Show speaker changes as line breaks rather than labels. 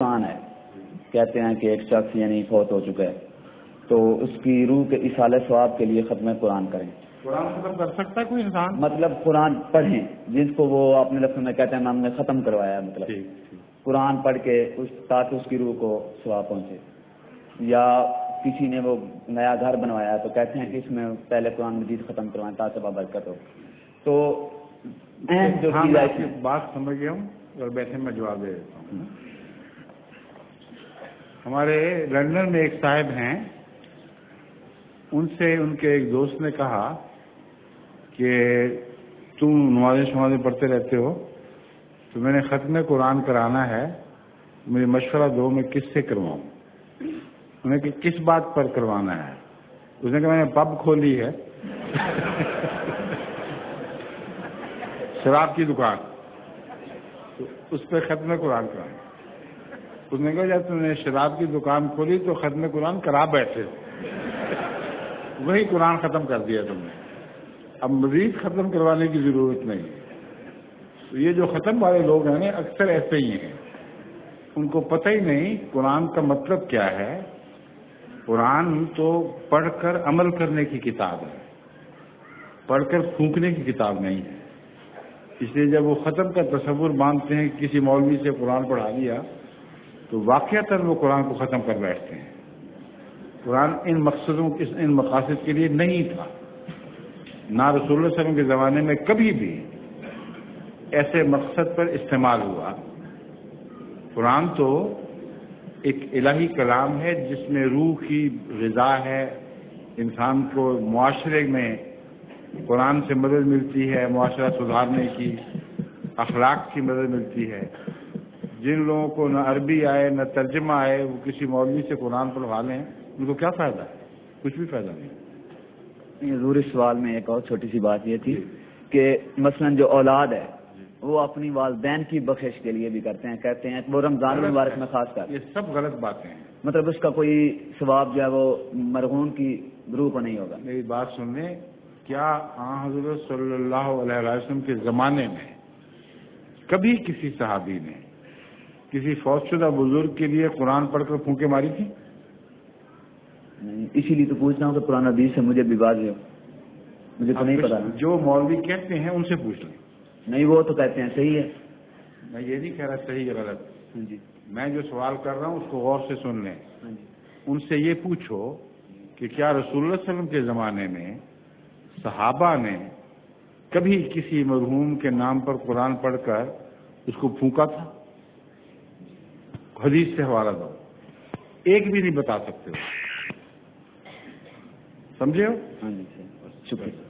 قرآن ہے، کہتے ہیں کہ ایک شخص یعنی فوت ہو چکا ہے تو اس کی روح کے ایصال ثواب کے لیے ختم قرآن کریں۔
قرآن ختم کر سکتا ہے کوئی انسان؟
مطلب قرآن پڑھیں جس کو وہ اپنے لفظوں میں کہتے ہیں ہم نے ختم کروایا، مطلب قرآن پڑھ کے تاکہ اس کی روح کو ثواب پہنچے۔ یا کسی نے وہ نیا گھر بنوایا تو کہتے ہیں کہ اس میں پہلے قرآن مجید ختم کروائیں تاکہ بابرکت ہو۔ تو جو
میں آپ کی بات سمجھ گیا ہوں اور بیٹھے میں جواب دے دیتا ہوں۔ ہمارے لندن میں ایک صاحب ہیں، ان سے ان کے ایک دوست نے کہا کہ تم نمازیں پڑھتے رہتے ہو تو میں نے ختم قرآن کرانا ہے، مجھے مشورہ دو میں کس سے کرواؤں؟ انہوں نے کہ کس بات پر کروانا ہے؟ اس نے کہا میں نے پب کھولی ہے شراب کی دکان، تو اس پہ ختم قرآن کرانا۔ اس نے کہا جب تم نے شراب کی دکان کھولی تو ختم قرآن کرا بیٹھے، وہی قرآن ختم کر دیا تم نے، اب مزید ختم کروانے کی ضرورت نہیں۔ تو یہ جو ختم والے لوگ ہیں نا اکثر ایسے ہی ہیں، ان کو پتہ ہی نہیں قرآن کا مطلب کیا ہے۔ قرآن تو پڑھ کر عمل کرنے کی کتاب ہے، پڑھ کر پھونکنے کی کتاب نہیں ہے۔ اس لیے جب وہ ختم کا تصور باندھتے ہیں کسی مولوی سے قرآن پڑھا دیا تو واقعتاً وہ قرآن کو ختم کر بیٹھتے ہیں۔ قرآن ان مقاصد کے لیے نہیں تھا، نہ رسول اللہ صلی اللہ علیہ وسلم کے زمانے میں کبھی بھی ایسے مقصد پر استعمال ہوا۔ قرآن تو ایک الہی کلام ہے جس میں روح کی غذا ہے، انسان کو معاشرے میں قرآن سے مدد ملتی ہے، معاشرہ سدھارنے کی، اخلاق کی مدد ملتی ہے۔ جن لوگوں کو نہ عربی آئے نہ ترجمہ آئے وہ کسی مولوی سے قرآن پڑھوا لیں، ان کو کیا فائدہ ہے؟ کچھ بھی فائدہ نہیں۔
ضروری سوال میں ایک اور چھوٹی سی بات یہ تھی کہ مثلا جو اولاد ہے وہ اپنی والدین کی بخشش کے لیے بھی کرتے ہیں، کہتے ہیں وہ رمضان المبارک میں خاص کر،
یہ سب غلط باتیں ہیں۔
مطلب اس کا کوئی ثواب جو ہے وہ مرحوم کی روح کو نہیں ہوگا۔
میری بات سن لیں، کیا حضرت صلی اللہ علیہ وسلم کے زمانے میں کبھی کسی صحابی نے کسی فوت شدہ بزرگ کے لیے قرآن پڑھ کر پھونکے ماری تھی؟
اسی لیے تو پوچھ رہا ہوں کہ قرآن حدیث سے مجھے بھی واضح ہو، مجھے تو نہیں پتا۔
جو مولوی کہتے ہیں ان سے پوچھ لیں۔
نہیں وہ تو کہتے ہیں صحیح ہے،
میں یہ نہیں کہہ رہا صحیح یا غلط،
جی
میں جو سوال کر رہا ہوں اس کو غور سے سن لیں۔ ان سے یہ پوچھو کہ کیا رسول اللہ صلی اللہ علیہ وسلم کے زمانے میں صحابہ نے کبھی کسی مرحوم کے نام پر قرآن پڑھ کر اس کو پھونکا تھا؟ حدیث سے حوالہ دو، ایک بھی نہیں بتا سکتے ہو، سمجھے ہو؟
ہاں جی، شکریہ۔